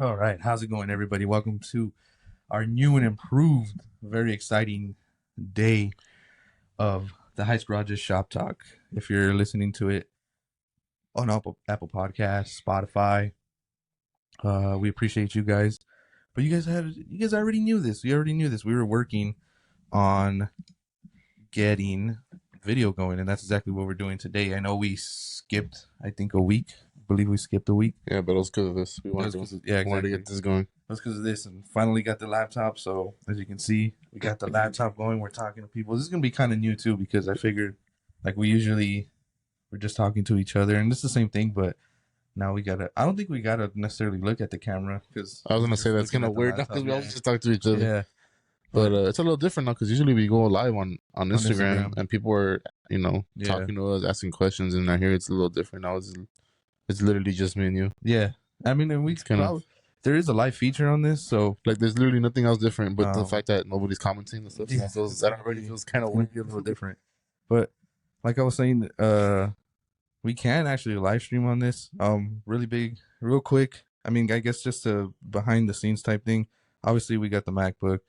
All right, how's it going, everybody? Welcome to our new and improved, very exciting day of the Heights Garage's Shop Talk. If you're listening to it on Apple Podcasts, Spotify, we appreciate you guys. But you guys already knew this. You already knew this. We were working on getting video going, and that's exactly what we're doing today. I know we skipped, I think, a week. I believe we skipped a week. Yeah, but it was because of this. We wanted to get this going. That's because of this, and finally got the laptop. So as you can see, we got the laptop going. We're talking to people. This is gonna be kind of new too, because I figured, like, we're just talking to each other, and it's the same thing, but now we gotta. I don't think we gotta necessarily look at the camera, because I was gonna say that's kind of weird because we always just talk to each other. Yeah, but it's a little different now because usually we go live on Instagram and people are talking to us, asking questions, and now here it's a little different. Now it's literally just me and you. Yeah, I mean, and there is a live feature on this, so like there's literally nothing else different but the fact that nobody's commenting and stuff. Yeah. So that already feels kind of weird, a little different. But like I was saying, we can actually live stream on this. Really big, real quick. I mean, I guess just a behind the scenes type thing. Obviously, we got the MacBook.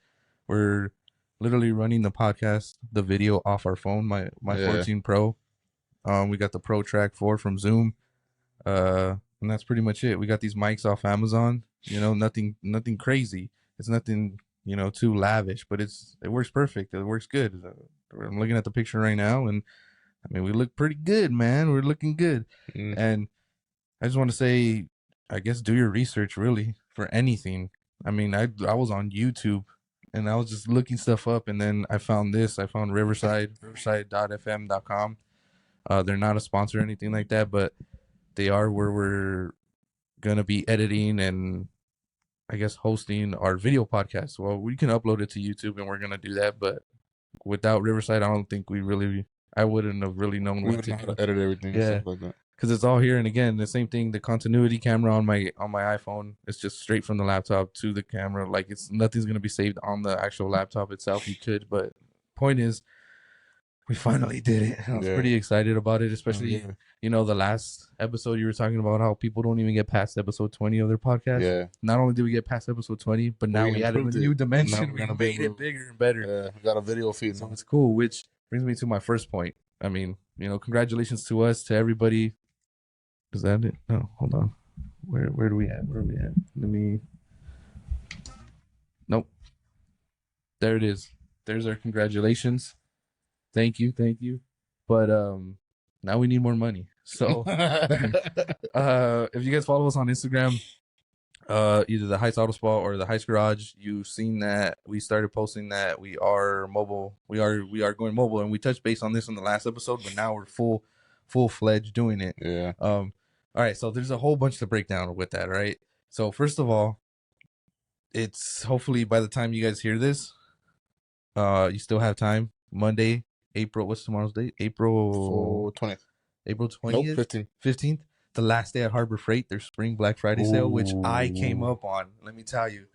We're literally running the podcast, the video off our phone. My 14 Pro. We got the Pro Track 4 from Zoom. And that's pretty much it. We got these mics off Amazon. Nothing crazy. It's nothing, too lavish, but it works perfect. It works good. I'm looking at the picture right now, and I mean, we look pretty good, man. We're looking good. And I just want to say, I guess, do your research really for anything. I mean, I was on YouTube and I was just looking stuff up, and then I found this. I found riverside.fm.com. They're not a sponsor or anything like that, but they are where we're going to be editing and, I guess, hosting our video podcast. Well, we can upload it to YouTube, and we're going to do that, but without Riverside, I don't think I wouldn't have really known what to edit everything and stuff like that. Because it's all here, and again, the same thing, the continuity camera on my iPhone is just straight from the laptop to the camera. Like, nothing's going to be saved on the actual laptop itself. You could, but point is, we finally did it. I was pretty excited about it, especially, the last episode you were talking about how people don't even get past episode 20 of their podcast. Yeah. Not only did we get past episode 20, but now we added a new dimension. We made it bigger and better. Yeah, we got a video feed. So it's cool, which brings me to my first point. I mean, congratulations to us, to everybody. Is that it? No, hold on. Where do we at? Where are we at? Nope. There it is. There's our congratulations. Thank you. But now we need more money. So if you guys follow us on Instagram, either the Heights Auto Spa or the Heights Garage, you've seen that we started posting that we are mobile. We are going mobile, and we touched base on this in the last episode, but now we're full-fledged doing it. Yeah. All right, so there's a whole bunch to break down with that, right? So first of all, it's hopefully by the time you guys hear this, you still have time. Monday, what's tomorrow's date? April 20th. April 20th? Nope, 15th. The last day at Harbor Freight, their spring Black Friday sale, which I came up on. Let me tell you.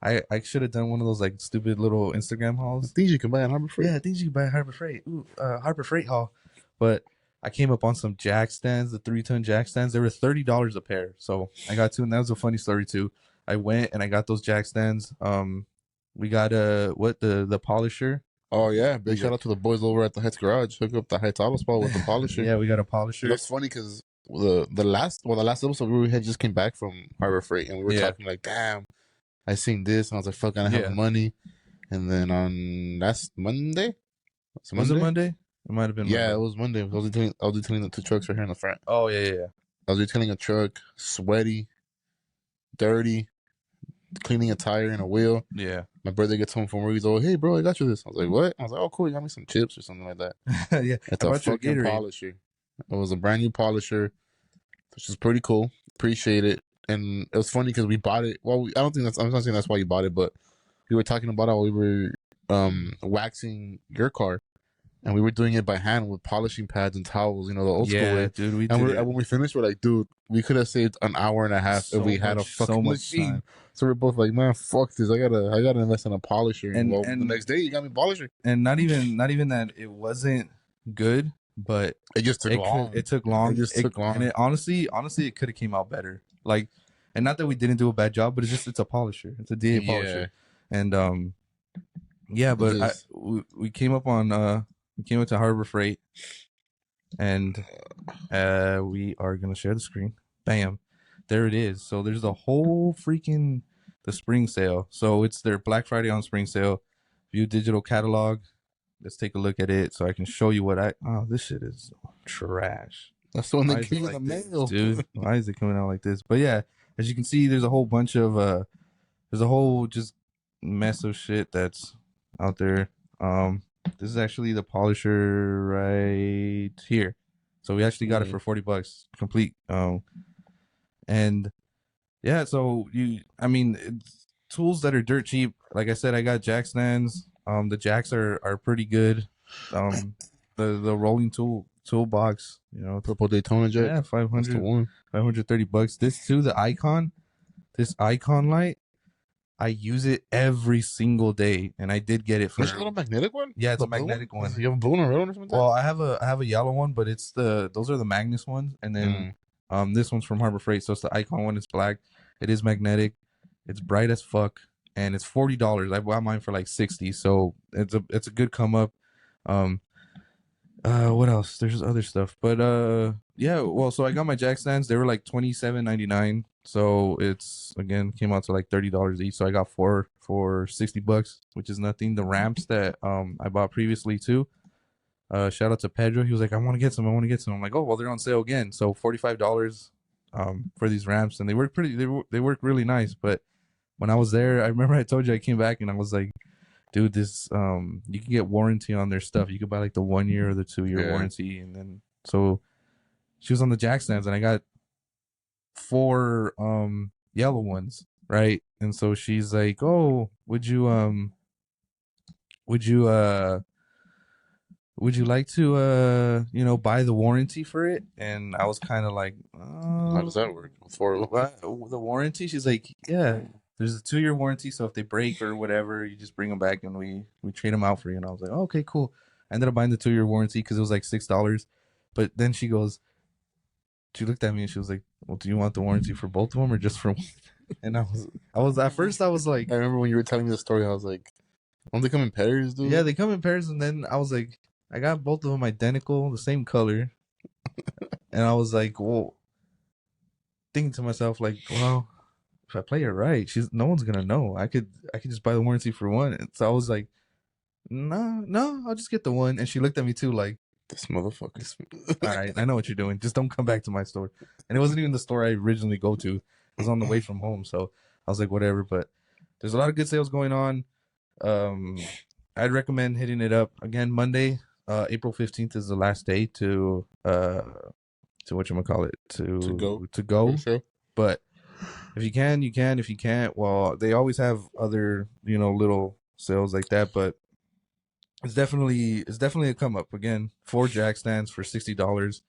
I should have done one of those like stupid little Instagram hauls. Things you can buy at Harbor Freight. Yeah, things you can buy at Harbor Freight. Harbor Freight haul. But I came up on some jack stands, the 3-ton jack stands. They were $30 a pair. So I got two, and that was a funny story too. I went and I got those jack stands. We got the polisher. Oh yeah, big shout out to the boys over at the Heights Garage. Hook up the Heights Auto Spa with the polisher. Yeah, we got a polisher. That's funny because the last episode we had just came back from Harbor Freight, and we were talking like, damn, I seen this, and I was like, fuck, I don't have money. And then on last Monday, was it Monday? It might have been. Yeah, it was Monday. I was detailing the two trucks right here in the front. Oh yeah. I was detailing a truck, sweaty, dirty, cleaning a tire and a wheel. Yeah. My brother gets home from work. He's like, hey, bro, I got you this. I was like, what? I was like, oh, cool. You got me some chips or something like that. Yeah. It's a fucking polisher. It was a brand new polisher, which is pretty cool. Appreciate it. And it was funny because we bought it. Well, I'm not saying that's why you bought it, but we were talking about how we were waxing your car. And we were doing it by hand with polishing pads and towels, the old school way. Dude, and when we finished, we're like, dude, we could have saved an hour and a half if we had a fucking machine. Time. So we're both like, man, fuck this. I gotta invest in a polisher. And the next day, you got me a polisher. And not even that it wasn't good, but it just took long. It took long. It just took long. And it honestly, it could have came out better. Like, And not that we didn't do a bad job, but it's a polisher. It's a DA Yeah, polisher. And yeah, it but is. we came up on we came up to Harbor Freight, and we are gonna share the screen. Bam, there it is. So there's the whole freaking the spring sale. So it's their Black Friday on spring sale. View digital catalog. Let's take a look at it so I can show you what I. Oh, this shit is trash. That's the one Why that is it came in the like this, mail. dude? Why is it coming out like this? But yeah, as you can see, there's a whole bunch of there's a whole just mess of shit that's out there. This is actually the polisher right here. So we actually got it for $40, complete. And yeah, so I mean, it's tools that are dirt cheap. Like I said, I got jack stands. The jacks are pretty good. The rolling toolbox, Purple Daytona Jack. yeah, That's the 500, one. $530. This too, this icon light, I use it every single day, and I did get it for. There's a little magnetic one. Yeah, it's The a magnetic one. You have a blue and a red one or something. Well, I have a yellow one, but those are the Magnus ones, and then this one's from Harbor Freight, so it's the icon one. It's black. It is magnetic. It's bright as fuck, and it's $40. I bought mine for like 60, so it's a good come up. Um, what else? There's other stuff, but yeah. Well, so I got my jack stands. They were like $27.99. So it's again came out to like $30 each. So I got four for $60, which is nothing. The ramps that I bought previously too. Shout out to Pedro. He was like, I want to get some. I want to get some. I'm like, oh well, they're on sale again. So $45 for these ramps, and they work they work really nice. But when I was there, I remember I told you I came back and I was like, dude, this you can get warranty on their stuff. You could buy like the 1 year or the 2 year warranty, and then so she was on the jack stands, and I got four yellow ones, right? And so she's like, oh, would you would you like to buy the warranty for it? And I was kind of like, How does that work? For what? The warranty? She's like, yeah, there's a 2 year warranty, so if they break or whatever, you just bring them back and we trade them out for you. And I was like, oh, okay, cool. I ended up buying the 2 year warranty because it was like $6. But then she looked at me and she was like, well, do you want the warranty for both of them or just for one? And I was at first I was like, I remember when you were telling me the story, I was like, don't they come in pairs, dude? yeah, they come in pairs. And then I was like, I got both of them identical, the same color. And I was like, well, thinking to myself, like, well, if I play it right, no one's gonna know. I could just buy the warranty for one. And so I was like, no, I'll just get the one. And she looked at me too, like, this motherfucker. all right, I know what you're doing. Just don't come back to my store. And it wasn't even the store I originally go to. It was on the way from home. So I was like, whatever. But there's a lot of good sales going on. I'd recommend hitting it up again Monday. April 15th is the last day to whatchamacallit, to go. Sure. But if you can, you can. If you can't, well, they always have other, little sales like that. But it's definitely a come up. Again, 4 jack stands for $60.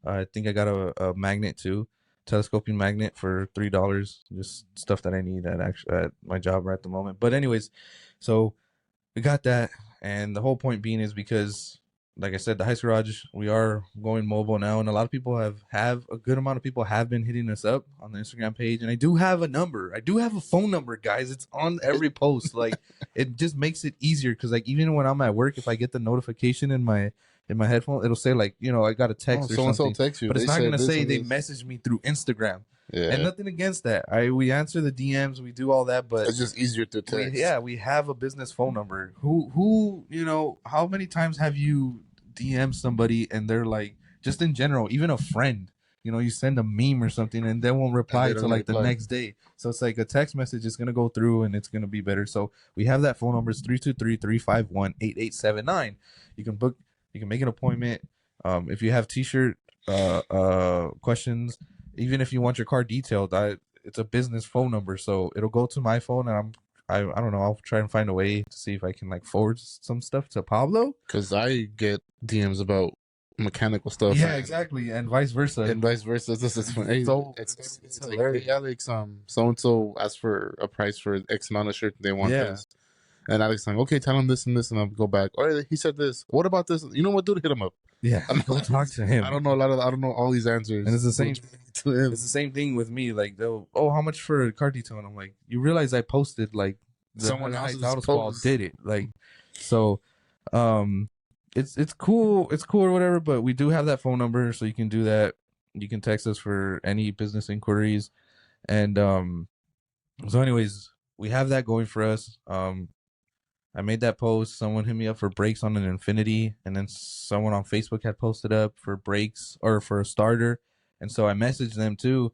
I think I got a magnet too, telescoping magnet for $3. Just stuff that I need at my job right at the moment. But anyways, so we got that, and the whole point being is because, like I said, the Heist Garage, we are going mobile now, and a lot of people have a good amount of people have been hitting us up on the Instagram page, and I do have a number. I do have a phone number, guys. It's on every post. Like, it just makes it easier because, like, even when I'm at work, if I get the notification in my headphone, it'll say like, I got a text or something. Text you, but it's not gonna say they messaged me through Instagram. Yeah. And nothing against that. We answer the DMs, we do all that, but it's just easier to text. We have a business phone number. Who how many times have you DM somebody and they're like, just in general, even a friend, you send a meme or something and they won't reply till like the next day. So it's like a text message is gonna go through and it's gonna be better. So we have that phone number. It's 323-351-8879. You can make an appointment. If you have t-shirt questions, even if you want your car detailed, it's a business phone number, so it'll go to my phone, and I don't know. I'll try and find a way to see if I can like forward some stuff to Pablo, because I get DMs about mechanical stuff. Yeah, exactly, and vice versa. This is funny. So it's hilarious. Like, hey, Alex, so and so asked for a price for X amount of shirt. They want this. And Alex like, okay, tell him this and this, and I'll go back. Oh, he said this. What about this? You know what, dude? Hit him up. Yeah, go talk to him. I don't know all these answers. And it's the same. to him. It's the same thing with me. Like, they'll, oh, how much for a car detail? And I'm like, you realize I posted, like, the Someone Heights else's Auto Spa post. did it. Like, so, um, it's cool. It's cool or whatever, but we do have that phone number, so you can do that. You can text us for any business inquiries. And, so anyways, we have that going for us. I made that post. Someone hit me up for brakes on an Infinity, and then someone on Facebook had posted up for brakes or for a starter, and so I messaged them too.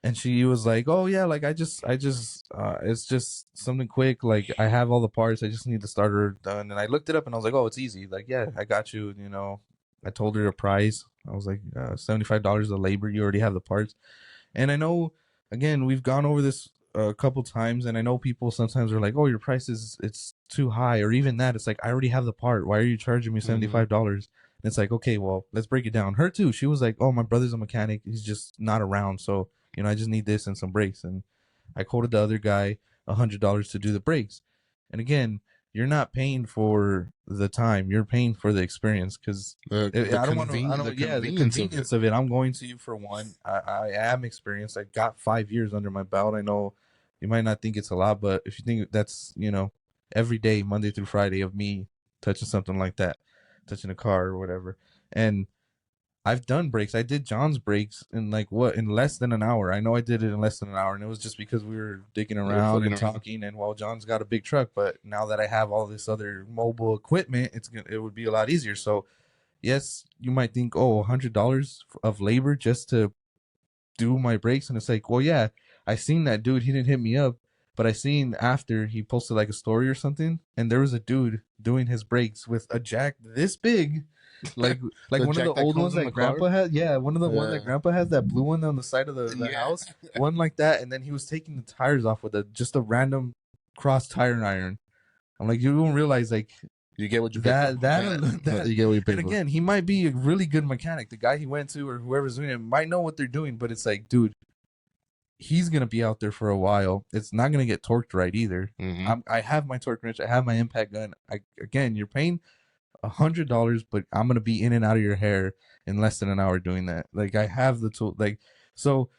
And she was like, "Oh yeah, like it's just something quick. Like I have all the parts. I just need the starter done." And I looked it up, and I was like, "Oh, it's easy. Like yeah, I got you." You know, I told her the price. I was like, $75 of labor. You already have the parts. And I know, again, we've gone over this a couple times, and I know people sometimes are like, "Oh, your price is it's too high," or even that. It's like I already have the part. Why are you charging me $75? And it's like, okay, well, let's break it down. Her too. She was like, "Oh, my brother's a mechanic. He's just not around, so I just need this and some brakes." And I quoted the other guy $100 to do the brakes. And again, you're not paying for the time; you're paying for the experience. Because The I don't want to. I the don't. Yeah, the convenience of it. convenience of it. I'm going to you for one. I am experienced. I got 5 years under my belt. I know you might not think it's a lot, but if you think that's every day, Monday through Friday, of me touching something like that, touching a car or whatever, and I've done breaks. I did John's breaks in in less than an hour. I know I did it in less than an hour, and it was just because we were digging We're around fucking and around. talking. And while John's got a big truck, but now that I have all this other mobile equipment, it would be a lot easier. So yes, you might think, oh, $100 of labor just to do my brakes, and it's like, well, yeah, I seen that dude. He didn't hit me up, but I seen after he posted like a story or something, and there was a dude doing his brakes with a jack this big, like The one of the jack that old comes ones in that the car. Grandpa had. Yeah, one that Yeah. Grandpa has, that blue one on the side of the Yeah. house, one like that, and then he was taking the tires off with just a random cross tire iron. I'm like, you don't realize like You get what you pay for. that You get what you pay and for. again, he might be a really good mechanic. The guy he went to or whoever's doing it might know what they're doing, but it's like, dude, he's gonna be out there for a while. It's not gonna get torqued right either. Mm-hmm. I have my torque wrench, I have my impact gun. Again, you're paying $100, but I'm gonna be in and out of your hair in less than an hour doing that. Like I have the tool. Like so,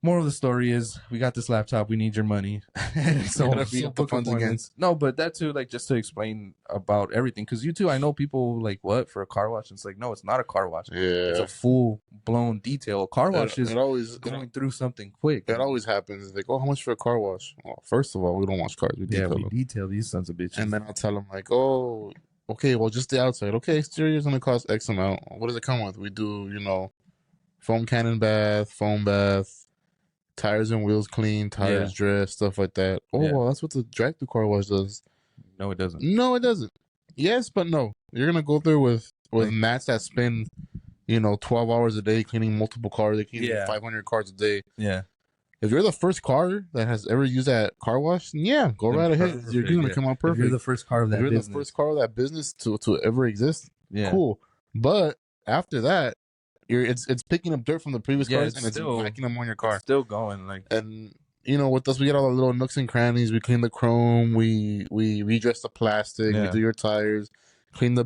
moral of the story is we got this laptop. We need your money. You so gotta free so up the book funds again. appointments. No, but that too, like just to explain about everything. Because you too, I know people like what for a car wash. It's like no, it's not a car wash. It's Yeah. a full blown detail. A car wash It is always going through something quick. it always happens. It's like, oh, how much for a car wash? Well, first of all, we don't wash cars. We Yeah, detail we them. detail these sons of bitches. And then I'll tell them like, oh, okay, well, just the outside. Okay, exterior's gonna cost X amount. What does it come with? We do, foam cannon bath, foam bath, tires and wheels clean, tires dress, stuff like that. Oh, Yeah. well, that's what the drive-through car wash does. No, it doesn't. No, it doesn't. Yes, but no. You're gonna go there with Like- mats that spend, 12 hours a day cleaning multiple cars. They clean Yeah. 500 cars a day. Yeah. If you're the first car that has ever used that car wash, then yeah, go Then right ahead. perfect, You're gonna yeah. come out If perfect. you're the first car of that if you're business, the first car of that business to ever exist, yeah. cool. But after that, it's picking up dirt from the previous Yeah, cars it's and it's still- backing them on your car. It's still going. Like And with us, we get all the little nooks and crannies. We clean the chrome. We redress the plastic. We Yeah. do your tires. Clean the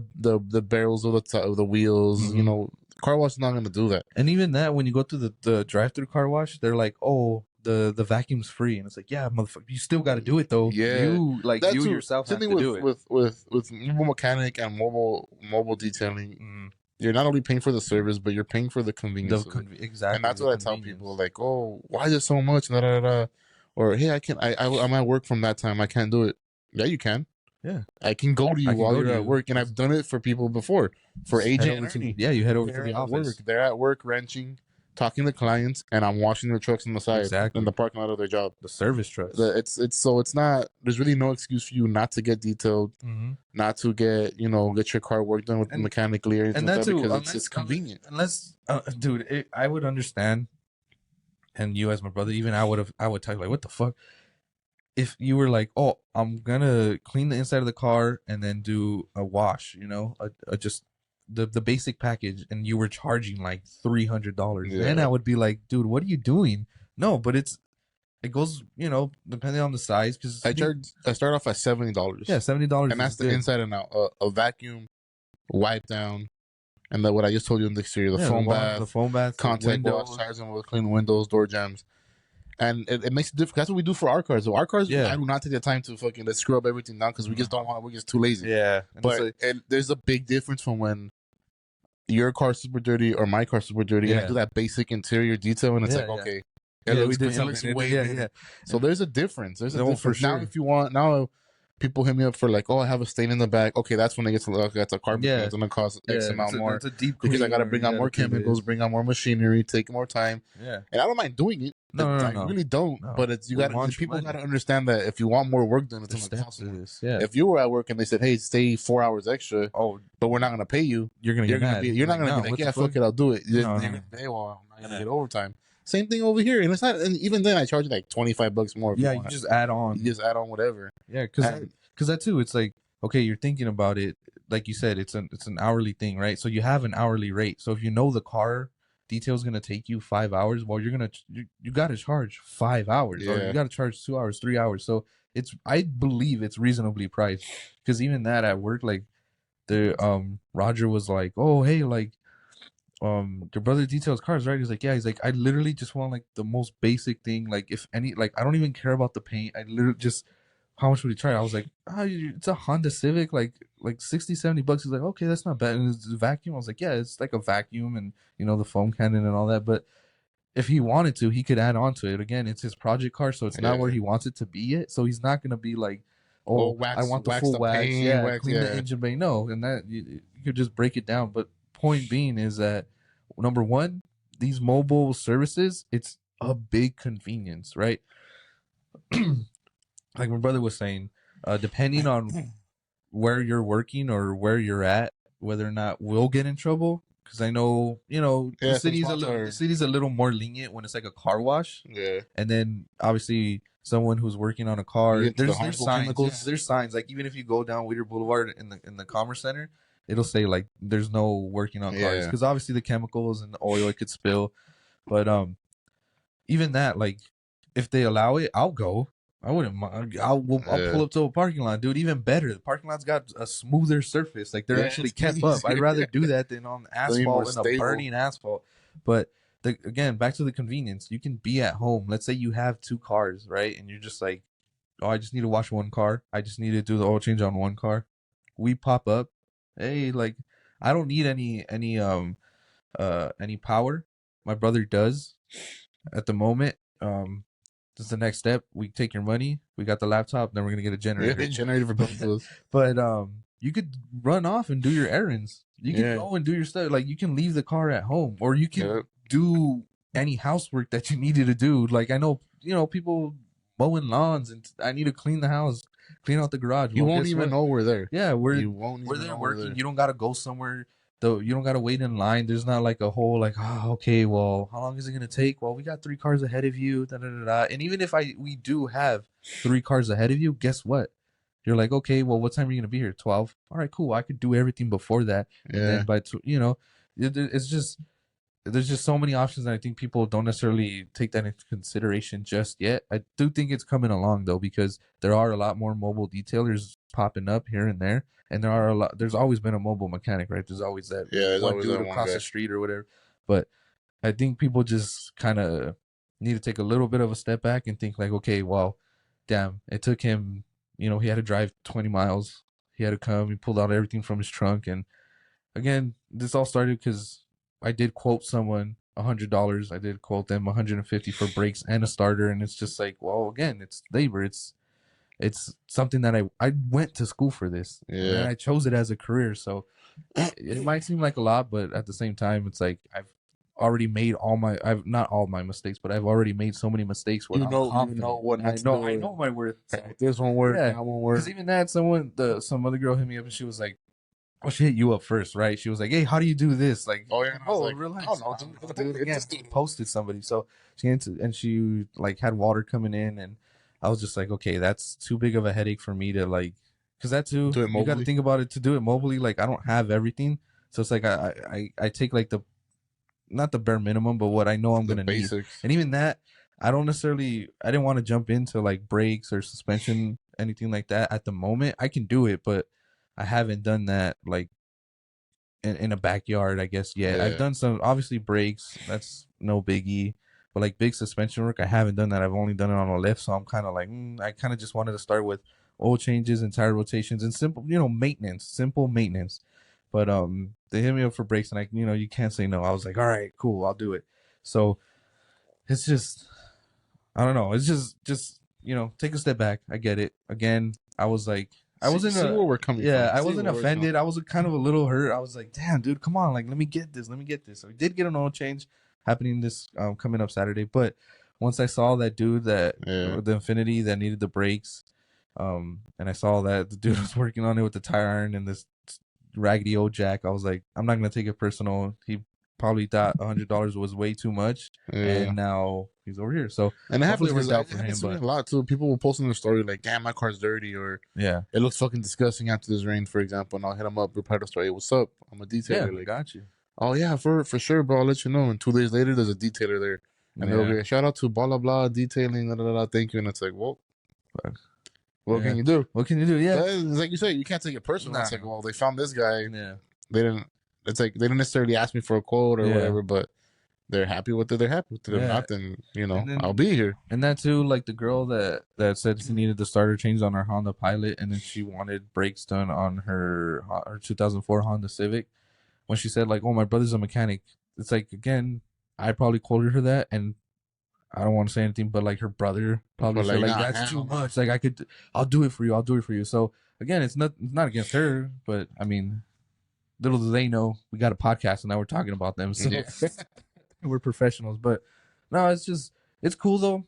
barrels of the wheels. Mhm. Car wash is not going to do that. And even that, when you go to the drive-through car wash, they're like, "Oh, the vacuum's free," and it's like, "Yeah, motherfucker, you still got to do it though. Yeah. you That's you what- yourself have same to thing do it." with mobile mechanic and mobile detailing. Mm. You're not only paying for the service, but you're paying for the convenience. of it. Exactly, And that's the what I tell convenience. people, like, oh, why is it so much? Da, da, da, da. Or hey, I'm at work from that time. I can't do it. Yeah, you can. Yeah, I can go to you I can while go you're to at you. work, and I've done it for people before. For Head AJ over and to- Ernie, yeah, you head over to they're the at office. work. They're at work wrenching, talking to clients, and I'm washing their trucks on the side Exactly. in the parking lot of their job. The service trucks. It's not. There's really no excuse for you not to get detailed, Mm-hmm. not to get get your car work done with And- mechanically or anything And like that's that too, because it's convenient. Unless, dude, I would understand, and you as my brother, even I would tell you like, what the fuck, if you were like, oh, I'm gonna clean the inside of the car and then do a wash, just the basic package, and you were charging like $300. Yeah. Then I would be like, dude, what are you doing? No, but it goes, depending on the size, because I start off at $70. $70, and that's the inside and out. A vacuum, wipe down, And then what I just told you in the exterior, the Yeah, the foam one, the bath, foam bath, the contact wash, windows. tires and oil, clean windows, door jams. And it makes a difference. That's what we do for our cars. So our cars, I Yeah, do not take the time to fucking let's screw up everything down because we just don't want. We're just too lazy. yeah, and it's But like, there's a big difference from when your car's super dirty or my car's super dirty, and I yeah, do that basic interior detail, and it's yeah, like, yeah, okay, it yeah. We looks did clean. It something. looks way Yeah, better. yeah, So and there's a difference. There's a no, for difference. Now, sure. if you want, now people hit me up for like, oh, I have a stain in the back. Okay, that's when it gets to look. That's a carpet cleaner. Yeah, It's gonna cost X yeah. amount more It's a deep because I clean, got to or bring you out got to more do chemicals, this. bring out more machinery, take more time. Yeah. And I don't mind doing it. No, no, no, I no, really don't. no. But it's you We got want your people got money. to understand that if you want more work done, it's There's gonna steps cost to more. this. Yeah. If you were at work and they said, "Hey, stay 4 hours extra," Oh, but we're not gonna pay you, you're gonna get mad. you're not Like, gonna be no, like, what the "Yeah, fuck? fuck it, I'll do it." You're No, gonna no. say, "Well, I'm not gonna Yeah. get overtime." Same thing over here, and it's not. And even then, I charge you like $25 more if you Yeah, you want. just add You on. just add on whatever. Yeah, And because that too. It's like, okay, you're thinking about it. Like you said, it's an hourly thing, right? So you have an hourly rate. So if you know the car detail is gonna take you 5 hours, well, you got to charge 5 hours, or you yeah, got to charge 2 hours, 3 hours. So I believe it's reasonably priced. Because even that at work, like the Roger was like, oh hey, like your brother details cars, right? He's like, yeah. He's like, I literally just want like the most basic thing. Like, if any, like, I don't even care about the paint. I literally just, how much would he try? I was like, it's a Honda Civic, like 60, $70. He's like, okay, that's not bad. And it's a vacuum. I was like, yeah, it's like a vacuum, and the foam cannon and all that. But if he wanted to, he could add on to it. Again, it's his project car, so it's not where yeah. he wants it to be yet. So he's not gonna be like, Oh, oh, I want the wax full the wax. paint, Yeah, wax. clean the Yeah, engine bay. No, and that you could just break it down. But point being is that, number one, these mobile services, it's a big convenience, right? Like my brother was saying, depending on where you're working or where you're at, whether or not we'll get in trouble. Because I know, the yeah. Some city's spots are. the city's a little more lenient when it's like a car wash, Yeah, and then obviously someone who's working on a you car, get to the there's harmful signs. Yeah, chemicals. there's signs. Like, even if you go down Whittier Boulevard in the Commerce Center, it'll say like there's no working on cars, Yeah, because obviously the chemicals and the oil, it could spill. But even that, like, if they allow it, I'll go. I wouldn't mind. I'll yeah, pull up to a parking lot, dude. Even better, the parking lot's got a smoother surface. Like, they're yeah. actually It's kept up. I'd easier. rather do that than on Way more asphalt, in a stable. burning asphalt. But again, back to the convenience. You can be at home. Let's say you have two cars, right? And you're just like, oh, I just need to wash one car. I just need to do the oil change on one car. We pop up. Hey, like, I don't need any power. My brother does at the moment. This is the next step. We take your money. We got the laptop. Then we're gonna get a Yeah, generator. generator for both of us. But you could run off and do your errands. You could Yeah, go and do your stuff. Like, you can leave the car at home, or you can yeah. do any housework that you needed to do. Like, I know, people mowing lawns, and I need to clean the house, clean out the garage. You Well, won't guess even what? know we're there. Yeah, You won't we're even there know we're working. there. You don't gotta go somewhere. Though you don't gotta wait in line. There's not like a whole like, oh, okay, well, how long is it gonna take? Well, we got three cars ahead of you. Da, da, da, da. And even if we do have three cars ahead of you, guess what? You're like, okay, well, what time are you gonna be here? 12. All right, cool. I could do everything before that, and Yeah. then it's just, there's just so many options that I think people don't necessarily take that into consideration just yet. I do think it's coming along though, because there are a lot more mobile detailers popping up here and there, and there's always been a mobile mechanic, right? There's always that Yeah, there's one always dude that one across guy. the street or whatever. But I think people just kind of need to take a little bit of a step back and think like, okay, well, damn, it took him, he had to drive 20 miles. He had to come, he pulled out everything from his trunk. And again, this all started because I did quote someone $100. I did quote them 150 for brakes and a starter, and it's just like, well, again, it's labor. It's something that I went to school for this, and Yeah. I chose it as a career. So it might seem like a lot, but at the same time, it's like already made I've not all my mistakes, but I've already made so many mistakes where I'm You know confident, what and not I to know do. I know my worth. So This won't work. yeah, That won't because work. even that, some other girl hit me up, and she was like, well, she hit you up first, right? She was like, "Hey, how do you do this?" Like, Oh yeah, and I was oh, like, I relax, don't know, dude. It Again, just dude. posted somebody, so she like had water coming in, and I was just like, okay, that's too big of a headache for me to like, because that too, Do it you got to mobily. think about it to do it mobily. Like, I don't have everything, so it's like I take like the, not the bare minimum, but what I know I'm The gonna need, basics. and even that, I didn't want to jump into like brakes or suspension, anything like that at the moment. I can do it, but I haven't done that like in a backyard, I guess. Yeah, I've Yeah. done some obviously brakes. That's no biggie. But like big suspension work, I haven't done that. I've only done it on a lift, so I'm kind of like, I kind of just wanted to start with oil changes and tire rotations and simple, maintenance, simple maintenance. But they hit me up for brakes, and you can't say no. I was like, all right, cool, I'll do it. So it's just, I don't know. It's just take a step back. I get it. Again, I was like, I See, wasn't see where we're coming from. I See wasn't where we're coming. offended. I was kind of a little hurt. I was like, damn, dude, come on, like let me get this. Let me get this. So we did get an oil change happening this coming up Saturday. But once I saw that dude that Yeah. the Infinity that needed the brakes, and I saw that the dude was working on it with the tire iron and this raggedy old jack, I was like, I'm not gonna take it personal. He probably thought $100 was way too much, Yeah. and now he's over here. So And it hopefully happens it because worked out it for him. happens to me But a lot too. People will post in their story like, "Damn, my car's dirty," or yeah, "It looks fucking disgusting after this rain," for example. And I'll hit them up, reply to the story, "Hey, what's up? I'm a yeah, detailer." I Like, got you. "Oh yeah, for sure, bro. I'll let you know." And 2 days later, there's a detailer there, and they're over Yeah, here. Shout out to blah blah blah detailing. Blah, blah, blah, thank you. And it's like, well, what yeah. can you do? What can you do? Yeah, But it's like you say, you can't take it personal. It's nah, like, well, they found this guy. yeah, They didn't. It's like they didn't necessarily ask me for a quote or yeah, whatever, but they're happy with it. They're happy with it. If yeah. not, then And I'll then be here. and that too, like the girl that said she needed the starter changed on her Honda Pilot, and then she wanted brakes done on her 2004 Honda Civic. When she said like, "Oh, my brother's a mechanic," it's like again, I probably quoted her that, and I don't want to say anything, but like her brother probably But said like, like, nah, "That's too hell no. much. Like I'll do it for you. I'll do it for you." So again, it's not against her, but I mean, little do they know we got a podcast and now we're talking about them, so Yeah. we're professionals. But no, it's cool though.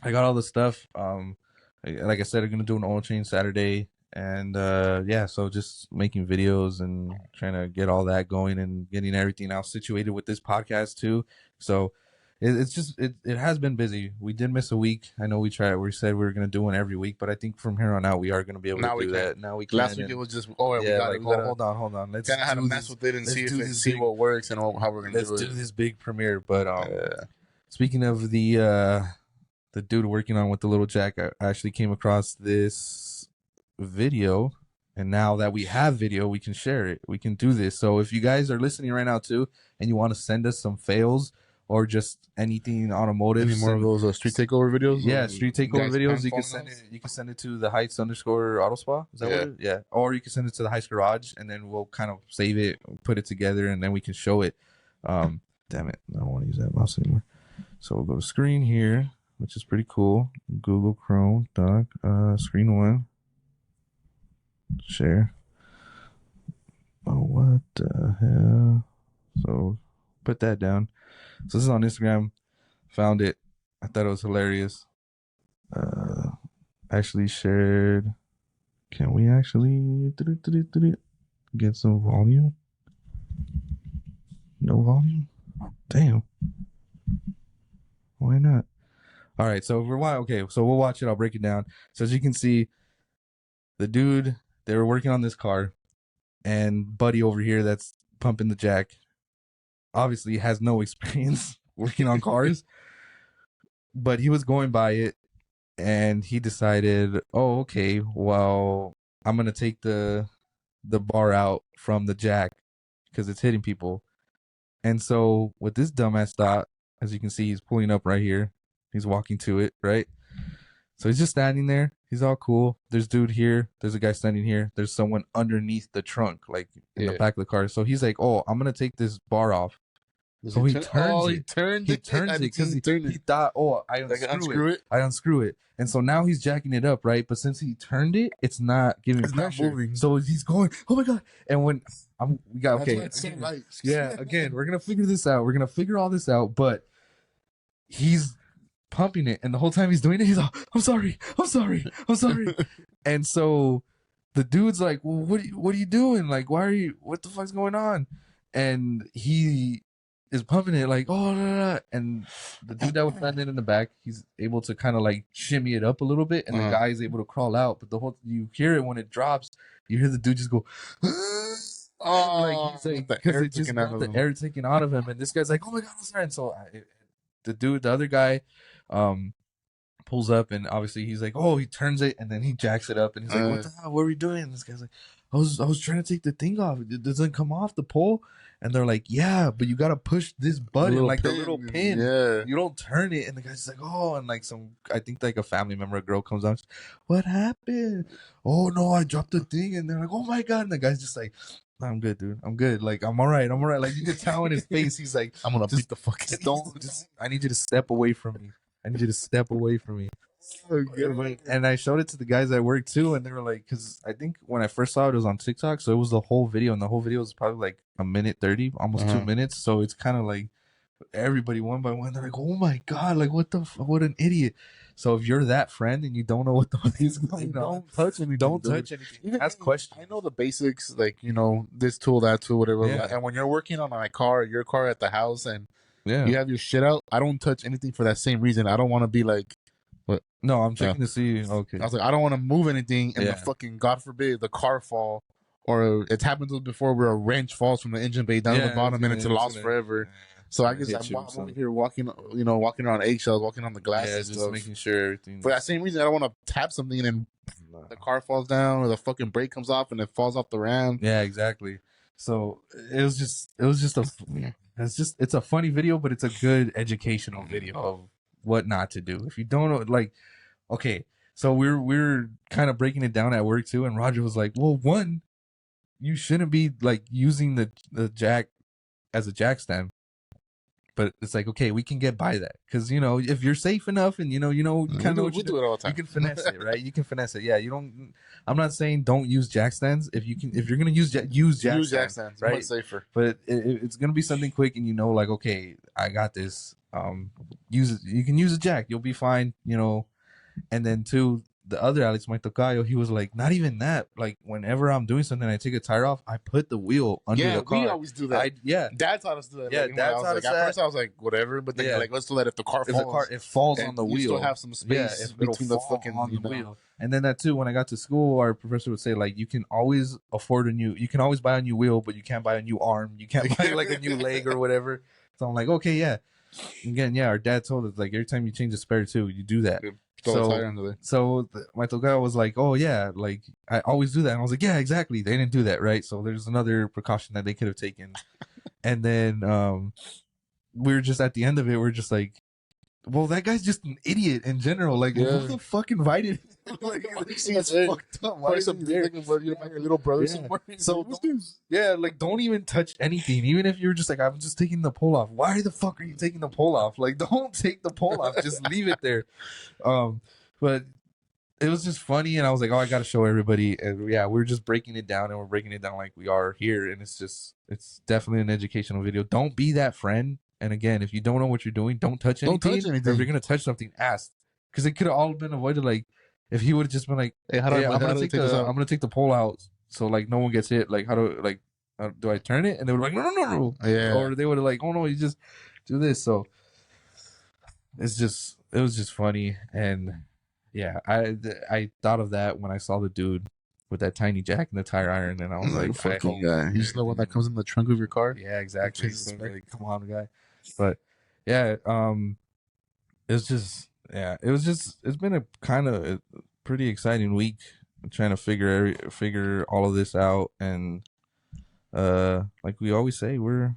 I got all the stuff. Like I said, I'm gonna do an oil change Saturday, and yeah, so just making videos and trying to get all that going and getting everything else situated with this podcast too. So it's just it has been busy. We did miss a week. I know we said we were gonna do one every week, but I think from here on out we are gonna be able to Now we do can. that. Now we Last can, week it and was just, oh, yeah, we yeah, got it. like We gotta hold on, let's kind of had to do mess this. with it and Let's see if do this see big. what works and how we're gonna Let's do do it. this big premiere. But Yeah. speaking of the dude working on with the little jack, I actually came across this video, and now that we have video, we can share it. We can do this. So if you guys are listening right now too, and you want to send us some fails or just anything automotive, Any more of those street takeover videos? yeah, street takeover Guys videos. prank You can phone send us? it. You can send it to the Heights underscore Auto Spa. Is that what Yeah. it is? Yeah. Or you can send it to the Heights Garage, and then we'll kind of save it, put it together, and then we can show it. Damn it, I don't want to use that mouse anymore. So we'll go to screen here, which is pretty cool. Google Chrome, doc, screen one, share. Oh, what the hell? So put that down. So this is on Instagram. Found it. I thought it was hilarious. Actually shared. Can we actually get some volume? No volume? Damn. Why not? All right, so okay, so we'll watch it. I'll break it down. So as you can see, the dude, they were working on this car, and Buddy over here that's pumping the jack obviously has no experience working on cars, but he was going by it, and he decided, oh, okay, well, I'm gonna take the bar out from the jack because it's hitting people. And so what this dumbass thought, as you can see, he's pulling up right here. He's walking to it, right? So he's just standing there. He's all cool. There's dude here. There's a guy standing here. There's someone underneath the trunk, like in the Yeah. back of the car. So he's like, "Oh, I'm gonna take this bar off." So he turns he it. turned He it. turns I it didn't see because him turn he it. thought, "Oh, Like unscrew it. I unscrew it." And so now he's jacking it up, right? But since he turned it, it's not giving It's not pressure. moving. So he's going, "Oh my god!" And when we got That's okay, why it's so light. yeah, again, we're gonna figure this out. We're gonna figure all this out. But he's pumping it, and the whole time he's doing it, he's like, "I'm sorry, I'm sorry, I'm sorry." And so the dude's like, "Well, what are you doing? Like, why are you? What the fuck's going on?" And he is pumping it like, "Oh," and the dude that was standing in the back, he's able to kind of like shimmy it up a little bit, and the guy is able to crawl out. But the whole you hear it when it drops, you hear the dude just go. Oh, Like, the because air it just taken out got of the him. air taken out of him, and this guy's like, "Oh my god, I'm sorry." And so the other guy, um, pulls up, and obviously he's like, "Oh," he turns it, and then he jacks it up, and he's like, "What the hell? What are we doing?" And this guy's like, I was trying to take the thing off. It doesn't come off the pole. And they're like, yeah, but you gotta push this The button, little like the pin. little pin. Yeah. You don't turn it. And the guy's like, oh, and like I think like a family member, a girl comes out. What happened? Oh no, I dropped the thing. And they're like, oh my God. And the guy's just like, I'm good, dude. I'm good. Like, I'm all right. I'm all right. Like, you can tell in his face, he's like, I'm gonna beat just, the fuck just don't, just, I need you to step away from me. I need you to step away from me. And I showed it to the guys at work too, and they were like, because I think when I first saw it, it was on TikTok, so it was the whole video, and the whole video was probably like a minute 30, almost 2 minutes. So it's kind of like everybody one by one, they're like, "Oh my God, like what an idiot!" So if you're that friend and you don't know what the fuck is going on, Don't touch anything. don't dude. touch anything. Even Ask questions. I know the basics, like this tool, that tool, whatever. Yeah. And when you're working on my car, your car at the house, and Yeah. you have your shit out, I don't touch anything for that same reason. I don't want to be like, what? No, I'm checking to see. Okay. I was like, I don't want to move anything, and Yeah. the fucking God forbid the car fall, or it's happened to us before where a wrench falls from the engine bay down to the bottom and it's lost forever. So I guess I'm over here walking, walking around eggshells, walking on the glass. Yeah, and just stuff. making sure everything. For that same reason, I don't want to tap something and then the car falls down or the fucking brake comes off and it falls off the ram. Yeah, exactly. So it's a funny video, but it's a good educational video of what not to do. If you don't know, like, okay, so we're kind of breaking it down at work too, and Roger was like, well, one, you shouldn't be like using the jack as a jack stand. But it's like, okay, we can get by that because if you're safe enough and you kind of we do it all the time. you can finesse it, right? You can finesse it. Yeah, you don't. I'm not saying don't use jack stands. If you're gonna use jack stands, right? Much safer. But it's gonna be something quick, and like, okay, I got this. Use it. You can use a jack. You'll be fine. And then two, the other Alex, my tocayo, he was like, not even that. Like, whenever I'm doing something, I take a tire off, I put the wheel under the car. We always do that. Dad taught us to do that. Yeah, Dad taught us that. At first, I was like, whatever. But then you're like, let's do that if the car falls. It falls on the wheel. You still have some space between the fucking on the wheel. And then that too, when I got to school, our professor would say, like, you can always buy a new wheel, but you can't buy a new arm. You can't buy like a new leg or whatever. So I'm like, okay, yeah. Again, yeah, our dad told us, like, every time you change a spare too, you do that. So my tocayo was like, oh yeah, like, I always do that. And I was like, yeah, exactly. They didn't do that, right? So there's another precaution that they could have taken. And then we were just at the end of it, we're just like, well, that guy's just an idiot in general. Like, who the fuck invited him? Like, it's fucked up. Why is he there? Your little brother somewhere. So, like, don't even touch anything. Even if you're just like, I'm just taking the pole off. Why the fuck are you taking the pole off? Like, don't take the pole off. Just leave it there. But it was just funny, and I was like, oh, I got to show everybody. And yeah, we're just breaking it down, and we're breaking it down like we are here. And it's definitely an educational video. Don't be that friend. And again, if you don't know what you're doing, don't touch anything. Or if you're gonna touch something, ask, because it could have all been avoided. Like, if he would have just been like, "Hey, I'm gonna take the pole out, so like no one gets hit. Like, do I turn it?" And they were like, "No." Yeah. Or they would have like, "Oh no, you just do this." So it was just funny, and yeah, I thought of that when I saw the dude with that tiny jack and the tire iron, and I was like, fucking guy. You just know one that comes in the trunk of your car? Yeah, exactly. Like, come on, guy. But yeah, it's been a kind of pretty exciting week trying to figure all of this out, and like we always say, we're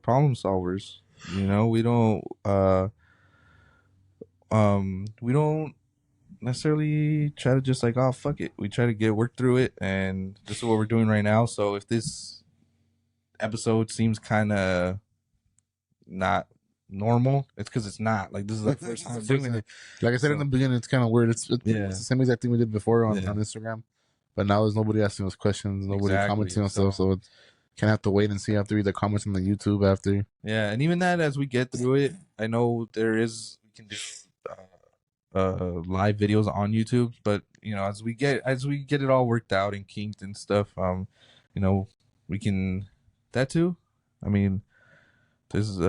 problem solvers. We don't necessarily try to just like, oh, fuck it. We try to work through it, and this is what we're doing right now. So if this episode seems kind of not normal, it's because it's not. Like, this is the first time doing it. Like I said in the beginning, it's kind of weird. It's the same exact thing we did before on Instagram, but now there's nobody asking us questions, nobody commenting on stuff, so it's kind of have to wait and see after the comments on the YouTube after. Yeah, and even that, as we get through it, I know we can do live videos on YouTube, but as we get it all worked out and kinked and stuff, we can that too. I mean, there's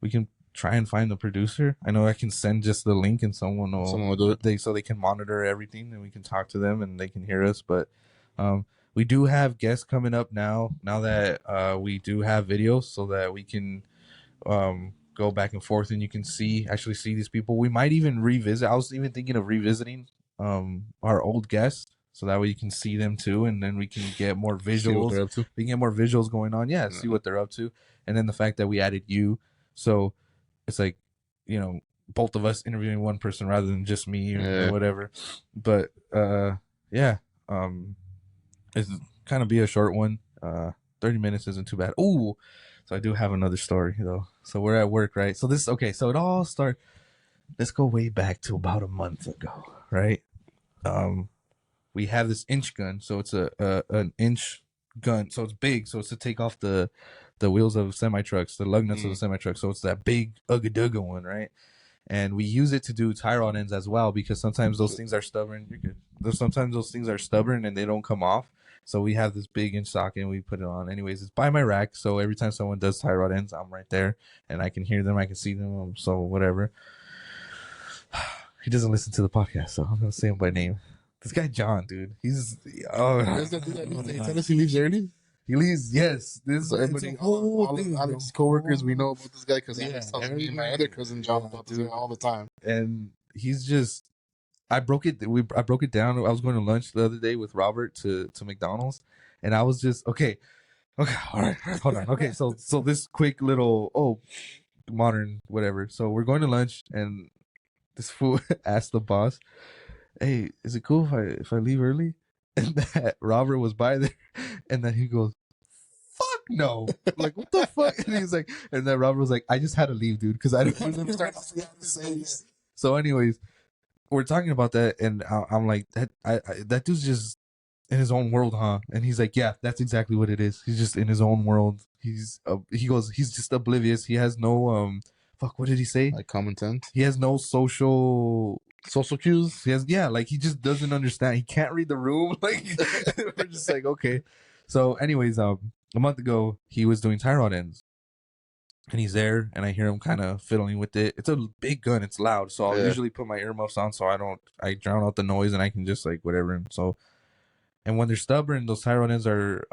we can try and find the producer. I know I can send just the link and someone will do it. So they can monitor everything and we can talk to them and they can hear us. But we do have guests coming up now that we do have videos, so that we can go back and forth and you can actually see these people. We might even revisit. I was even thinking of revisiting our old guests. so that way you can see them too, and then we can get more See what visuals. they're up to. We can get more visuals going on. Yeah, see what they're up to, and then the fact that we added you, so it's like, you know, both of us interviewing one person rather than just me or whatever. But yeah, it's kind of be a short one. 30 minutes isn't too bad. Oh, so I do have another story though. So we're at work, right? So this okay. So it all started. Let's go way back to about a month ago, right? We have this inch gun, so it's an inch gun, so it's big, so it's to take off the wheels of semi trucks, the lug nuts of the semi truck. So it's that big ugga one, right? And we use it to do tie rod ends as well, because sometimes those things are stubborn. You're good. Sometimes those things are stubborn and they don't come off. So we have this big inch socket and we put it on. Anyways, it's by my rack, so every time someone does tie rod ends, I'm right there and I can hear them, I can see them. So whatever. He doesn't listen to the podcast, so I'm gonna say him by name. This guy John, dude. He's Tennessee leaves early. He leaves. Yes, this So everybody, all Alex's coworkers, we know about this guy because he tells me and my other cousin John about this guy all the time. And he's just, I broke it down. I was going to lunch the other day with Robert to McDonald's, and I was just okay, all right, hold on. Okay, so this quick little modern whatever. So we're going to lunch, and this fool asked the boss, "Hey, is it cool if I leave early?" And that Robert was by there, and then he goes, "Fuck no!" Like, what the fuck? And he's like, and then Robert was like, "I just had to leave, dude, because I don't want to start to say." So, anyways, we're talking about that, and I'm like, that dude's just in his own world, huh? And he's like, "Yeah, that's exactly what it is. He's just in his own world. He goes, he's just oblivious. He has no fuck. What did he say? Like common sense. He has no social cues. He has, yeah, like he just doesn't understand. He can't read the room. Like we're just like, okay. So, anyways, a month ago he was doing tie rod ends, and he's there, and I hear him kind of fiddling with it. It's a big gun. It's loud, so I'll usually put my earmuffs on so I drown out the noise, and I can just like whatever. And so, and when they're stubborn, those tie rod ends are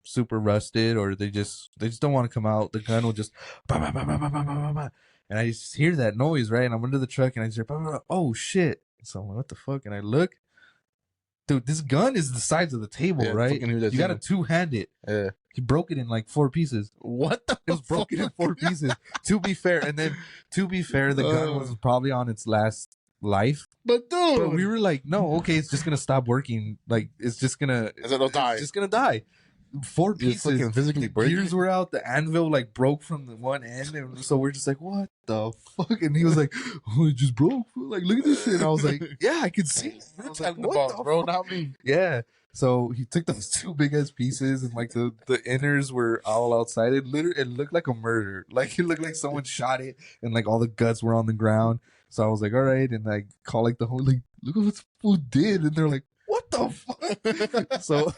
super rusted, or they just don't want to come out. The gun will just bah, bah, bah, bah, bah, bah, bah, bah. And I just hear that noise, right? And I'm under the truck, and I just hear bah, bah, bah. Oh shit. So I'm like, what the fuck? And I look, dude, this gun is the size of the table, right? You gotta two-hand it. Yeah. He broke it in like 4 pieces. What the It was broken in 4 pieces. To be fair, the gun was probably on its last life. But dude, but we were like, no, okay, it's just gonna stop working. Like it's just gonna die. It's just gonna die. 4 pieces. Physically the gears were out. The anvil like broke from the one end, and so we're just like, what the fuck? And he was like, oh, it just broke. Like, look at this shit. And I was like, yeah, I could see. I was like, what the bro? fuck? Not me. Yeah. So he took those 2 big ass pieces, and like the inners were all outside. It looked like a murder. Like it looked like someone shot it, and like all the guts were on the ground. So I was like, all right, and I call like the whole like, look at what this fool did, and they're like, what the fuck? So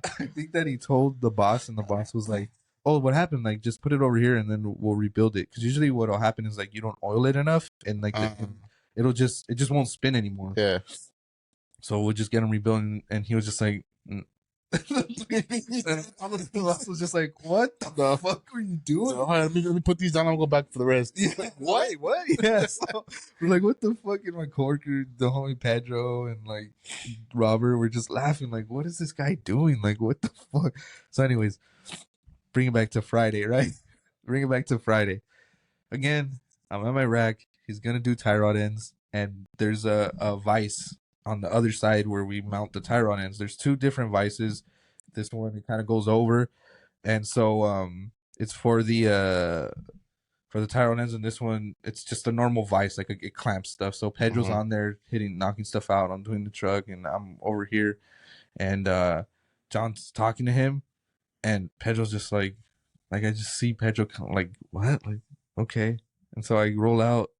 I think that he told the boss, and the boss was like, oh, what happened? Like, just put it over here, and then we'll rebuild it. Because usually what'll happen is like you don't oil it enough, and like it just won't spin anymore. Yeah. So we'll just get him rebuilding, and he was just like, the boss was just like, what the fuck are you doing? So, let me put these down. I'll go back for the rest. Yeah, like, what? Yeah. So we're like, what the fuck? And my coworker, the homie Pedro, and like Robert, were just laughing. Like, what is this guy doing? Like, what the fuck? So, anyways, bring it back to Friday, right? Bring it back to Friday. Again, I'm at my rack. He's gonna do tie rod ends, and there's a vise on the other side where we mount the tie rod ends. There's 2 different vices. This one, it kind of goes over, and so it's for the tie rod ends, and this one it's just a normal vise, like it clamps stuff. So Pedro's on there knocking stuff out. I'm doing the truck, and I'm over here, and John's talking to him, and Pedro's just like I just see Pedro like, what? Like, okay. And so I roll out,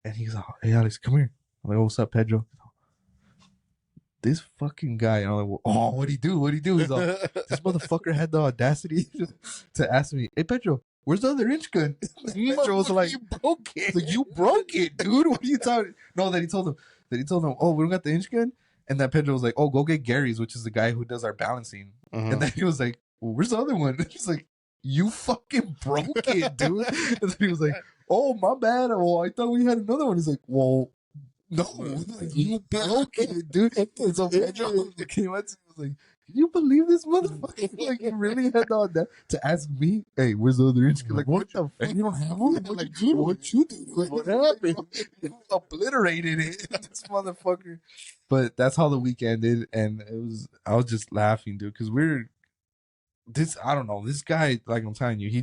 and he's like, hey Alex, come here. I'm like, what's up, Pedro? This fucking guy. And I'm like, oh, what'd he do? He's like, this motherfucker had the audacity to ask me, hey Pedro, where's the other inch gun? Pedro was like, you broke it. Like, you broke it, dude. What are you talking? No, that he told him, oh, we don't got the inch gun. And that Pedro was like, oh, go get Gary's, which is the guy who does our balancing. And then he was like, well, where's the other one? And he's like, you fucking broke it, dude. And then he was like, oh, my bad. Oh, I thought we had another one. He's like, well, No, like, you broke it, dude. So Pedro came up to me and was like, "Can you believe this motherfucker? Like, you really had the audacity to ask me, hey, where's the other inch? Like, what the fuck? You don't have one? Like, what you do? What happened? You obliterated it, this motherfucker. But that's how the week ended, and I was just laughing, dude, because I don't know, this guy, like I'm telling you, he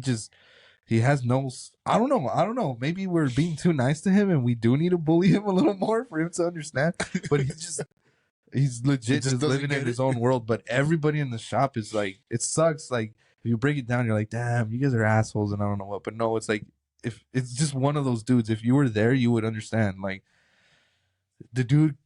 has no, I don't know, maybe we're being too nice to him and we do need to bully him a little more for him to understand, but he's legit just living in his own world. But everybody in the shop is like, it sucks, like, if you break it down, you're like, damn, you guys are assholes and I don't know what. But no, it's like, if it's just one of those dudes, if you were there, you would understand. Like, the dude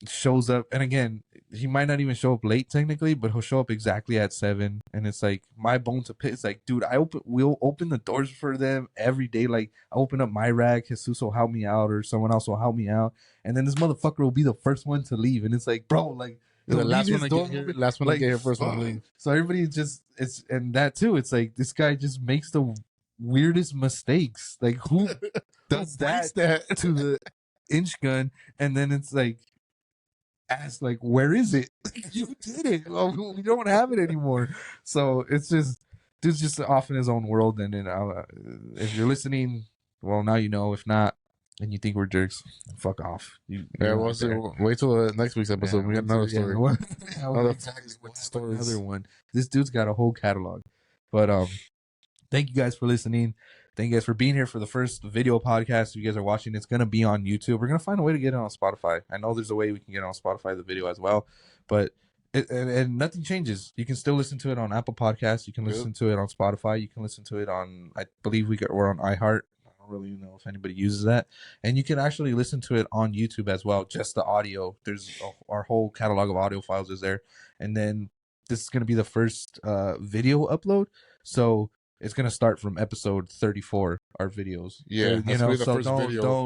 shows up, and again, he might not even show up late technically, but he'll show up exactly at 7, and it's like my bone to pick. It's like, dude, we'll open the doors for them every day. Like, I open up my rack, Jesus will help me out, or someone else will help me out, and then this motherfucker will be the first one to leave, and it's like, bro, like, The last one to get here, here, last one to get here, first one to leave. so everybody just, it's, and that too, it's like this guy just makes the weirdest mistakes. Like, who does that to the inch gun? And then it's like, ask, like, where is it? You did it. Well, we don't have it anymore. So it's just, dude's just off in his own world. And then if you're listening, well, now you know. If not, and you think we're jerks, fuck off. Wait till next week's episode. We got another story. Another one. This dude's got a whole catalog. But thank you guys for listening. Thank you guys for being here for the first video podcast. If you guys are watching, it's going to be on YouTube. We're going to find a way to get it on Spotify. I know there's a way we can get it on Spotify, the video as well. But and nothing changes. You can still listen to it on Apple Podcasts. You can listen to it on Spotify. You can listen to it on, I believe we're on iHeart. I don't really know if anybody uses that. And you can actually listen to it on YouTube as well, just the audio. Our whole catalog of audio files is there. And then this is going to be the first video upload. So it's gonna start from episode 34. Our videos, yeah, you know. So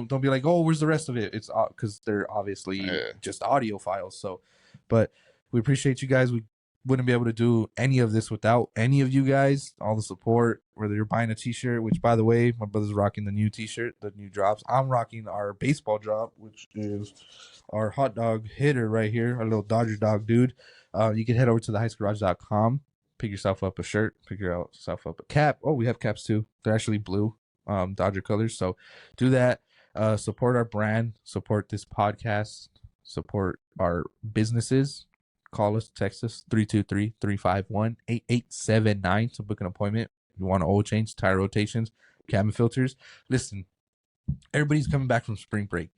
don't be like, oh, where's the rest of it? It's because they're obviously just audio files. So, but we appreciate you guys. We wouldn't be able to do any of this without any of you guys. All the support, whether you're buying a T-shirt, which by the way, my brother's rocking the new T-shirt, the new drops. I'm rocking our baseball drop, which is our hot dog hitter right here, our little Dodger dog dude. You can head over to theheisgarage.com. Pick yourself up a shirt, pick yourself up a cap. Oh, we have caps too. They're actually blue, Dodger colors. So do that. Support our brand, support this podcast, support our businesses. Call us, text us, 323-351-8879 to book an appointment. If you want an oil change, tire rotations, cabin filters. Listen, everybody's coming back from spring break,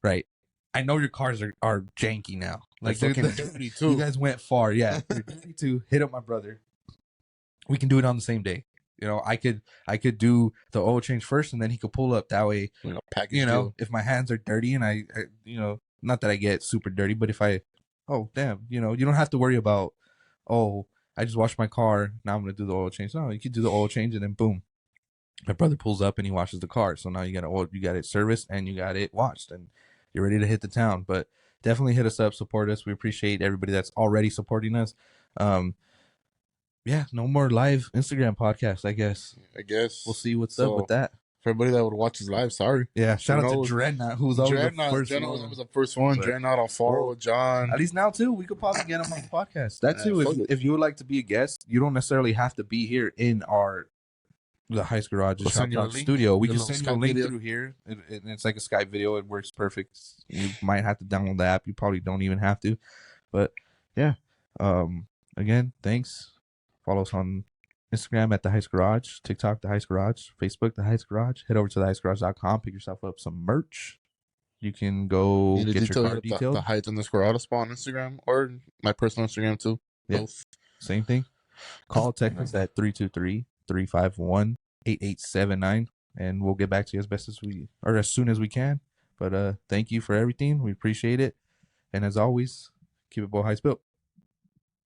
right? I know your cars are janky now. Like, they're dirty too. You guys went far. Yeah. They're dirty too. Hit up my brother. We can do it on the same day. You know, I could do the oil change first, and then he could pull up that way. If my hands are dirty and I not that I get super dirty, but if oh damn, you don't have to worry about, oh, I just washed my car, now I'm gonna do the oil change. No, you could do the oil change and then boom, my brother pulls up and he washes the car. So now you got it serviced and you got it washed and you're ready to hit the town. But definitely hit us up, support us. We appreciate everybody that's already supporting us. Yeah, no more live Instagram podcasts, I guess. We'll see what's up with that. For everybody that would watch us live, sorry. Yeah, shout out to Dreadnought, who was always the first one. Dreadnought was the first one. Dreadnought, Alfaro, John. At least now, too, we could probably get him on the podcast. That, too, if you would like to be a guest, you don't necessarily have to be here in the Heist Garage studio. We can send you a link through here. It's like a Skype video. It works perfect. You might have to download the app. You probably don't even have to. But, yeah. Again, thanks. Follow us on Instagram at The Heist Garage, TikTok, The Heist Garage, Facebook, The Heist Garage. Head over to theheistgarage.com. Pick yourself up some merch. You can go get your car detailed. The Heist_Auto Spa on Instagram or my personal Instagram too. Yeah. Both. Same thing. Call, text us at 323-351-8879, and we'll get back to you as soon as we can. But thank you for everything. We appreciate it. And as always, keep it Boy Heist built.